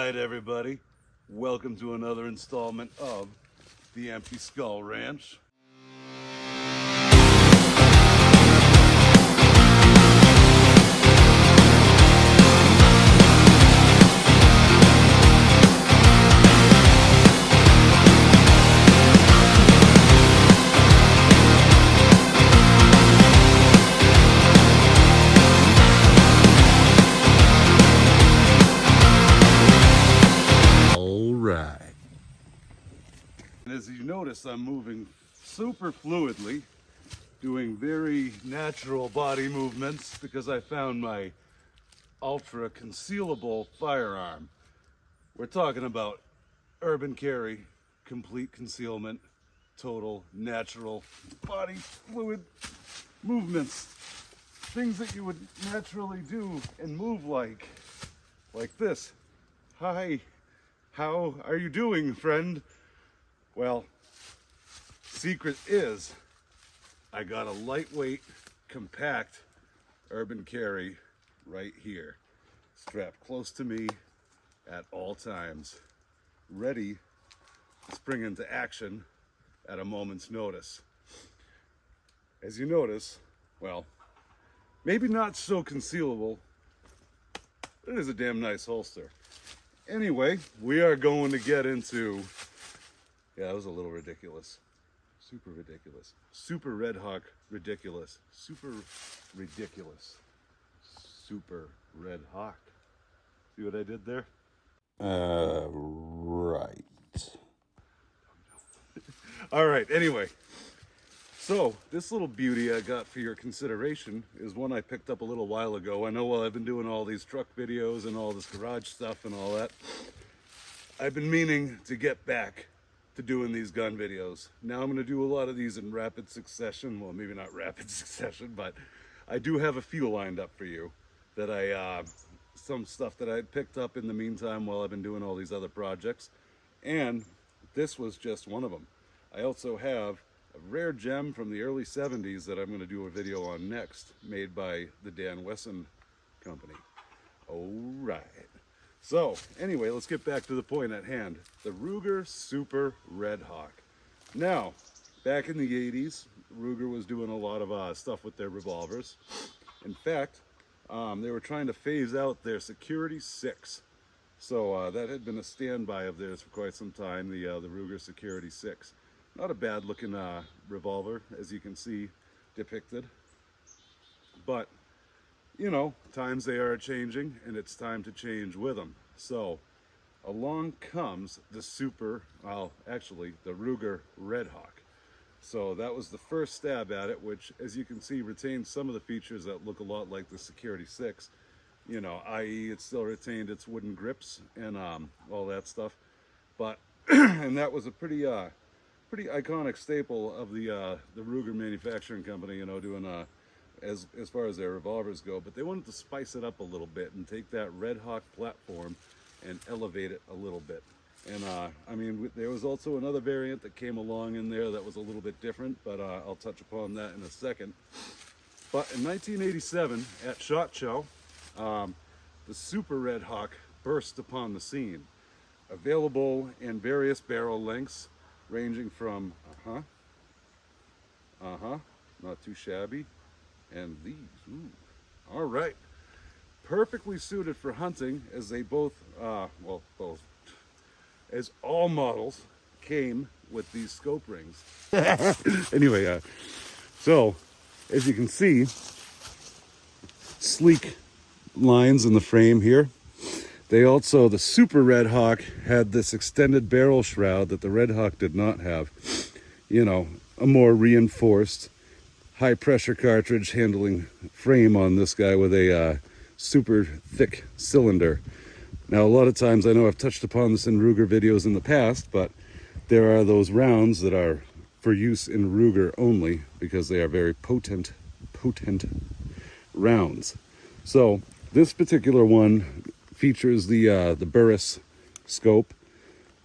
right, everybody. Welcome to another installment of the Empty Skull Ranch. And as you notice, I'm moving super fluidly, doing very natural body movements because I found my ultra concealable firearm. We're talking about urban carry, complete concealment, total natural body fluid movements. Things that you would naturally do and move like this. Hi, how are you doing, friend? Well, secret is I got a lightweight, compact urban carry right here, strapped close to me at all times, ready to spring into action at a moment's notice. As you notice, well, maybe not so concealable, but it is a damn nice holster. Anyway, we are going to get into, yeah, that was a little ridiculous. Super ridiculous. Super Redhawk ridiculous. Super ridiculous. Super Redhawk. See what I did there? Right. All right, anyway. So, this little beauty I got for your consideration is one I picked up a little while ago. I know while I've been doing all these truck videos and all this garage stuff and all that, I've been meaning to get back to doing these gun videos. Now I'm going to do a lot of these in rapid succession. Well, maybe not rapid succession, but I do have a few lined up for you that some stuff that I had picked up in the meantime while I've been doing all these other projects. And this was just one of them. I also have a rare gem from the early 70s that I'm going to do a video on next, made by the Dan Wesson company. All right. So, anyway, let's get back to the point at hand. The Ruger Super Redhawk. Now, back in the 80s, Ruger was doing a lot of stuff with their revolvers. In fact, they were trying to phase out their Security 6. So that had been a standby of theirs for quite some time, the Ruger Security 6. Not a bad looking revolver, as you can see depicted. But you know, times they are changing, and it's time to change with them. So, along comes the the Ruger Redhawk. So that was the first stab at it, which, as you can see, retains some of the features that look a lot like the Security 6. You know, i.e. it still retained its wooden grips and all that stuff. But, and that was a pretty iconic staple of the Ruger manufacturing company, you know, doing as far as their revolvers go, but they wanted to spice it up a little bit and take that Redhawk platform and elevate it a little bit. And I mean, there was also another variant that came along in there that was a little bit different, but I'll touch upon that in a second. But in 1987 at SHOT Show, the Super Redhawk burst upon the scene, available in various barrel lengths ranging from not too shabby, and these, ooh, all right, perfectly suited for hunting, as they both, as all models came with these scope rings. Anyway, so as you can see, sleek lines in the frame here. They also, the Super Redhawk had this extended barrel shroud that the Redhawk did not have. You know, a more reinforced, high pressure cartridge handling frame on this guy with a super thick cylinder. Now, a lot of times, I know I've touched upon this in Ruger videos in the past, but there are those rounds that are for use in Ruger only because they are very potent rounds. So this particular one features the Burris scope.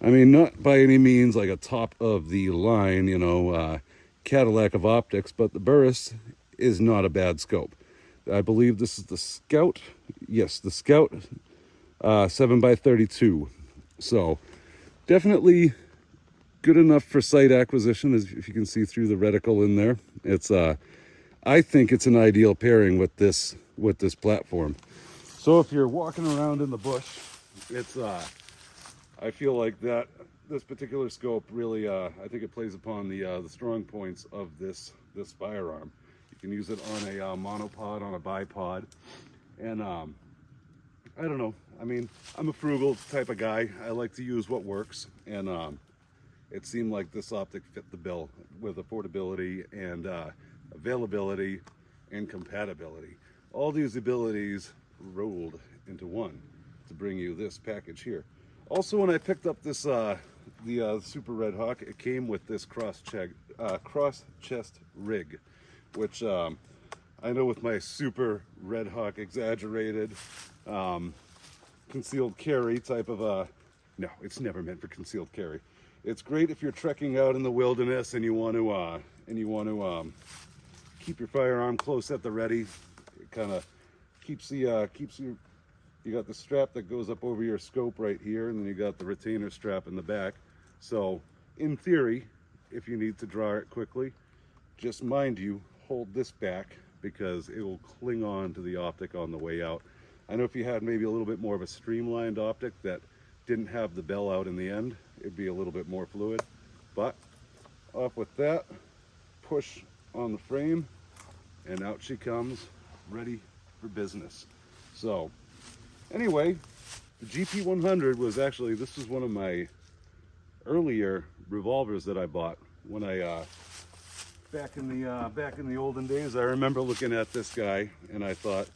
I mean, not by any means like a top of the line, you know, Cadillac of optics, but the Burris is not a bad scope. I believe this is the Scout. Yes, the Scout 7x32. So definitely good enough for site acquisition, as if you can see through the reticle in there. It's I think it's an ideal pairing with this platform. So if you're walking around in the bush, it's I feel like this particular scope really I think it plays upon the strong points of this firearm. You can use it on a monopod, on a bipod, and I don't know. I mean, I'm a frugal type of guy. I like to use what works, and it seemed like this optic fit the bill with affordability and availability and compatibility. All these abilities rolled into one to bring you this package here. Also, when I picked up this the Super Redhawk, it came with this cross chest rig, which I know with my Super Redhawk exaggerated concealed carry type of no, it's never meant for concealed carry. It's great if you're trekking out in the wilderness and you want to keep your firearm close at the ready. It kind of keeps you. You got the strap that goes up over your scope right here, and then you got the retainer strap in the back. So, in theory, if you need to draw it quickly, just mind you, hold this back because it will cling on to the optic on the way out. I know if you had maybe a little bit more of a streamlined optic that didn't have the bell out in the end, it'd be a little bit more fluid. But off with that, push on the frame, and out she comes, ready for business. So anyway, the GP100 was actually, this was one of my earlier revolvers that I bought when I back in the olden days. I remember looking at this guy and I thought,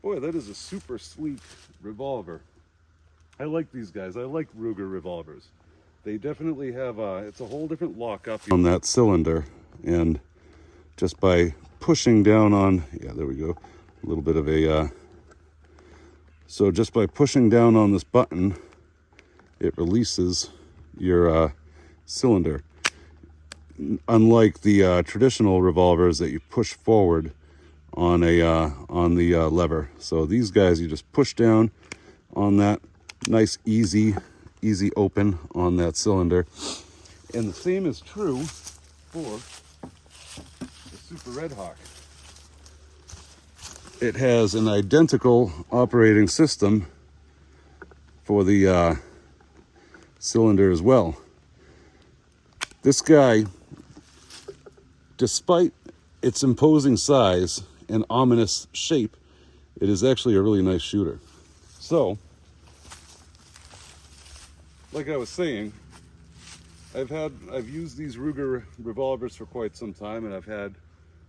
boy, that is a super sweet revolver. I like these guys. I like Ruger revolvers. They definitely have it's a whole different lockup on that cylinder, and just by pushing down on, yeah, there we go, a little bit of a so just by pushing down on this button, it releases your cylinder. Unlike the traditional revolvers that you push forward on the lever. So these guys, you just push down on that, nice easy open on that cylinder. And the same is true for the Super Redhawk. It has an identical operating system for the cylinder as well. This guy, despite its imposing size and ominous shape, it is actually a really nice shooter. So, like I was saying, I've used these Ruger revolvers for quite some time, and I've had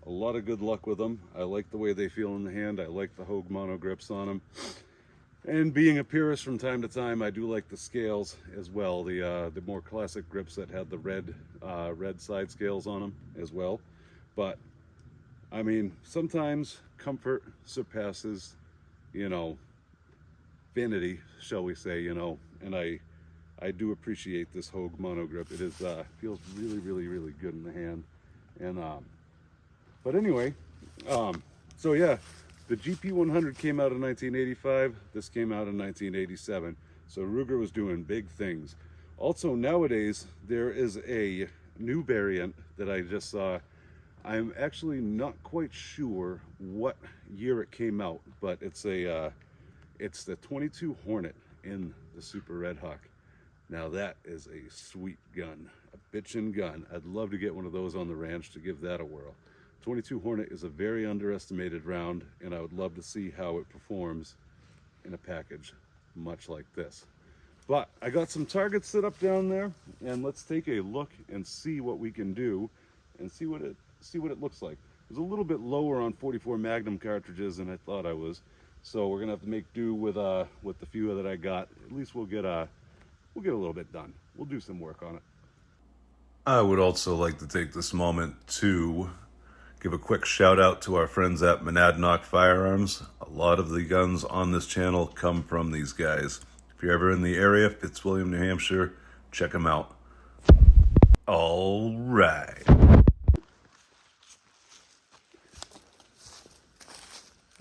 a lot of good luck with them. I like the way they feel in the hand. I like the Hogue mono grips on them. And being a purist from time to time, I do like the scales as well. The more classic grips that had the red side scales on them as well. But I mean, sometimes comfort surpasses, vanity, shall we say, and I do appreciate this Hogue mono grip. It is feels really good in the hand. And but anyway, so yeah, the GP100 came out in 1985. This came out in 1987. So Ruger was doing big things. Also nowadays there is a new variant that I just saw. I'm actually not quite sure what year it came out, but it's the 22 Hornet in the Super Redhawk. Now that is a sweet gun, a bitchin' gun. I'd love to get one of those on the ranch to give that a whirl. 22 Hornet is a very underestimated round, and I would love to see how it performs in a package much like this. But I got some targets set up down there, and let's take a look and see what we can do and see what it looks like. It was a little bit lower on 44 Magnum cartridges than I thought I was, so we're gonna have to make do with the few that I got. At least we'll get a little bit done. We'll do some work on it. I would also like to take this moment to give a quick shout out to our friends at Monadnock Firearms. A lot of the guns on this channel come from these guys. If you're ever in the area, Fitzwilliam, New Hampshire, check them out. All right.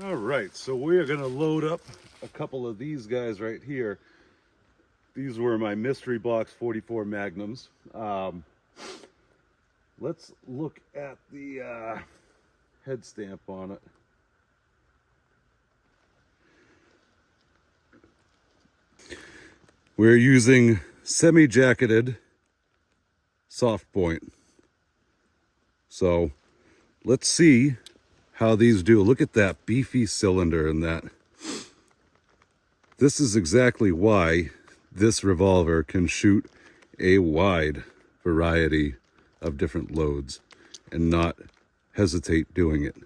All right, so we are gonna load up a couple of these guys right here. These were my mystery box 44 Magnums. Let's look at the head stamp on it. We're using semi-jacketed soft point. So let's see how these do. Look at that beefy cylinder in that. This is exactly why this revolver can shoot a wide variety of different loads and not hesitate doing it.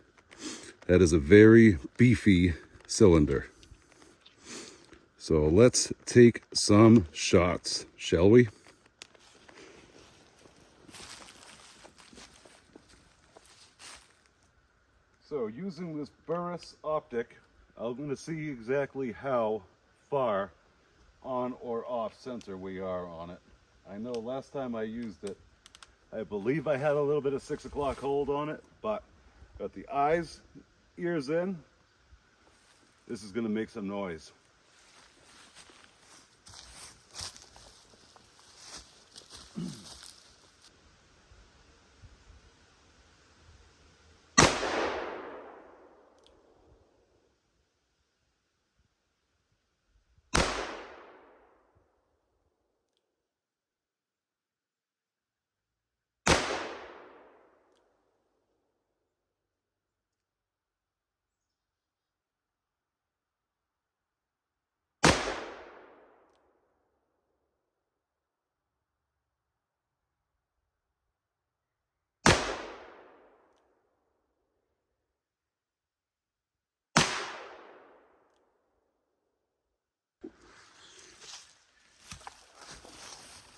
That is a very beefy cylinder. So let's take some shots, shall we? So using this Burris optic, I'm going to see exactly how far on or off center we are on it. I know last time I used it, I believe I had a little bit of 6 o'clock hold on it, but got the eyes, ears in. This is going to make some noise.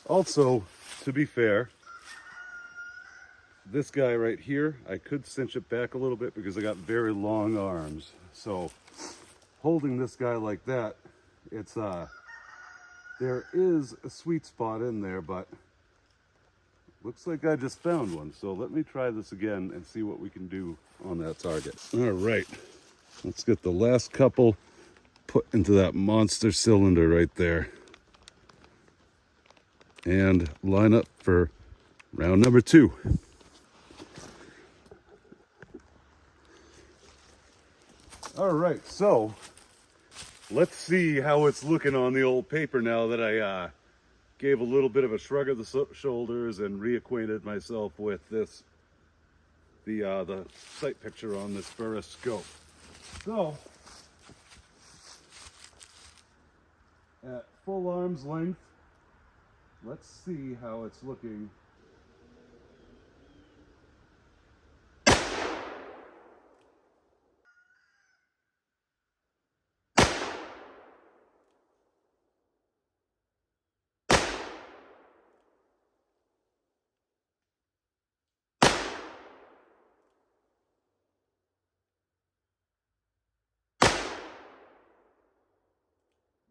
Also, to be fair, this guy right here, I could cinch it back a little bit because I got very long arms. So holding this guy like that, it's there is a sweet spot in there, but looks like I just found one. So let me try this again and see what we can do on that target. All right, let's get the last couple put into that monster cylinder right there. And line up for round number 2. All right, so let's see how it's looking on the old paper now that I gave a little bit of a shrug of the shoulders and reacquainted myself with this, the sight picture on this Burris scope. So at full arm's length, let's see how it's looking.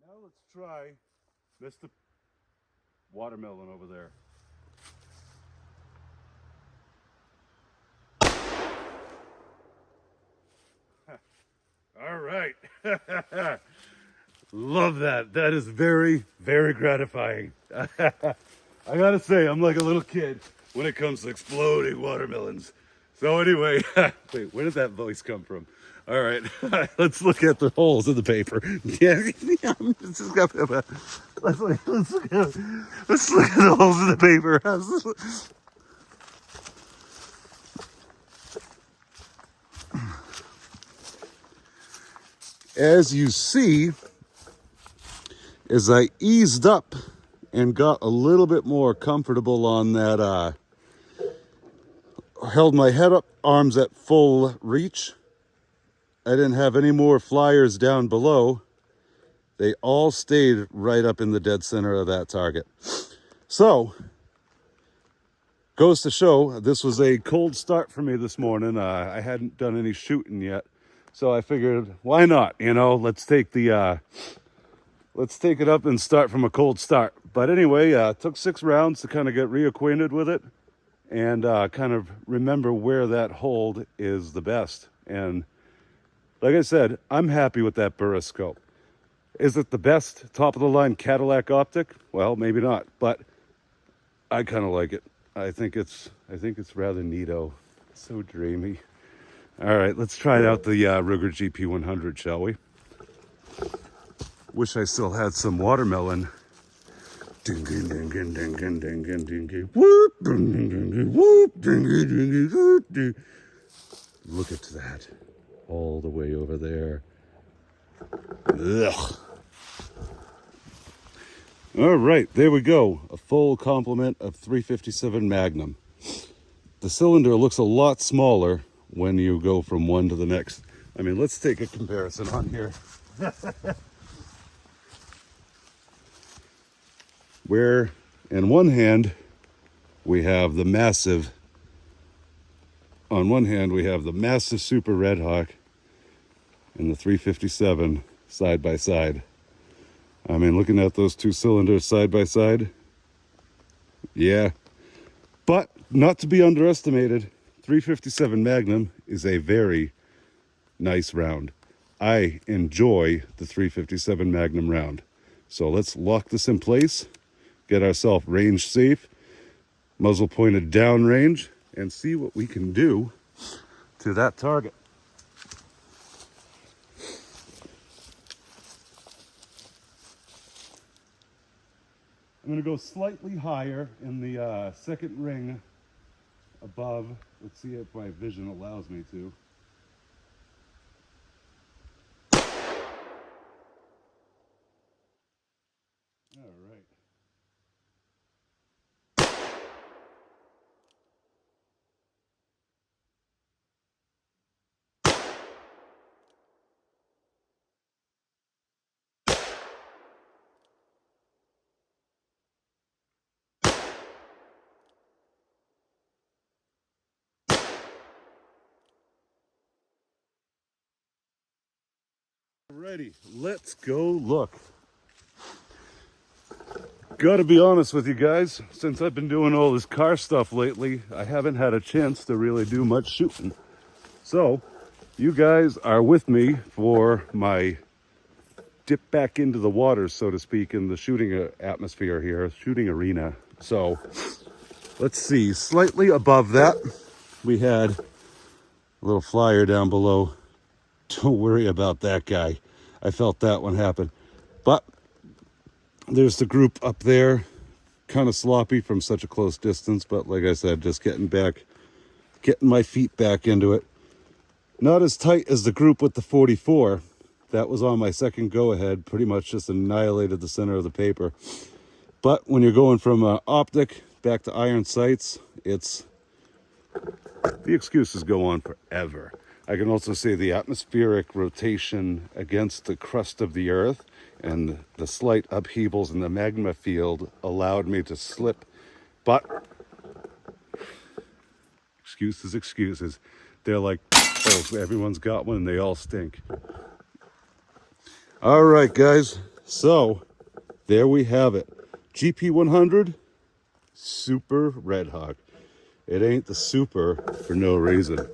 Now let's try Mr. Watermelon over there. All right. Love that. That is very, very gratifying. I gotta say, I'm like a little kid when it comes to exploding watermelons. So anyway, wait, where did that voice come from? All right, let's look at the holes in the paper. Yeah, let's look at the holes in the paper. As you see, as I eased up and got a little bit more comfortable on that, held my head up, arms at full reach. I didn't have any more flyers down below. They all stayed right up in the dead center of that target. So, goes to show, this was a cold start for me this morning. I hadn't done any shooting yet. So I figured, why not? You know, let's take it up and start from a cold start. But anyway, it took 6 rounds to kind of get reacquainted with it and kind of remember where that hold is the best. And like I said, I'm happy with that Burris scope. Is it the best top of the line Cadillac optic? Well, maybe not, but I kind of like it. I think it's rather neato. So dreamy. All right, let's try out the Ruger GP100, shall we? Wish I still had some watermelon. Ding ding ding ding ding ding ding ding ding. Whoop ding ding ding whoop ding ding ding whoop ding. Look at that, all the way over there. Ugh. All right, there we go. A full complement of 357 Magnum. The cylinder looks a lot smaller when you go from one to the next. I mean, let's take a comparison on here. Where in one hand we have the massive, on one hand we have the massive Super Redhawk and the 357 side by side. I mean, looking at those two cylinders side by side, yeah. But not to be underestimated, 357 Magnum is a very nice round. I enjoy the 357 Magnum round. So let's lock this in place, get ourselves range safe, muzzle pointed down range, and see what we can do to that target. I'm going to go slightly higher in the second ring above. Let's see if my vision allows me to. All right. Alrighty, let's go look. Gotta be honest with you guys, since I've been doing all this car stuff lately, I haven't had a chance to really do much shooting. So, you guys are with me for my dip back into the water, so to speak, in the shooting atmosphere here, shooting arena. So, let's see, slightly above that, we had a little flyer down below. Don't worry about that guy. I felt that one happen. But there's the group up there, kind of sloppy from such a close distance, but like I said, just getting my feet back into it. Not as tight as the group with the 44. That was on my second go-ahead, pretty much just annihilated the center of the paper. But when you're going from optic back to iron sights, the excuses go on forever. I can also say the atmospheric rotation against the crust of the earth and the slight upheavals in the magma field allowed me to slip. But excuses. They're like, oh, everyone's got one and they all stink. All right, guys. So there we have it. GP100 Super Redhawk. It ain't the super for no reason.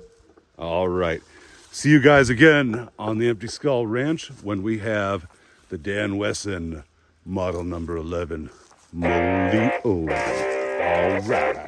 All right. See you guys again on the Empty Skull Ranch when we have the Dan Wesson model number 11 Molly. All right.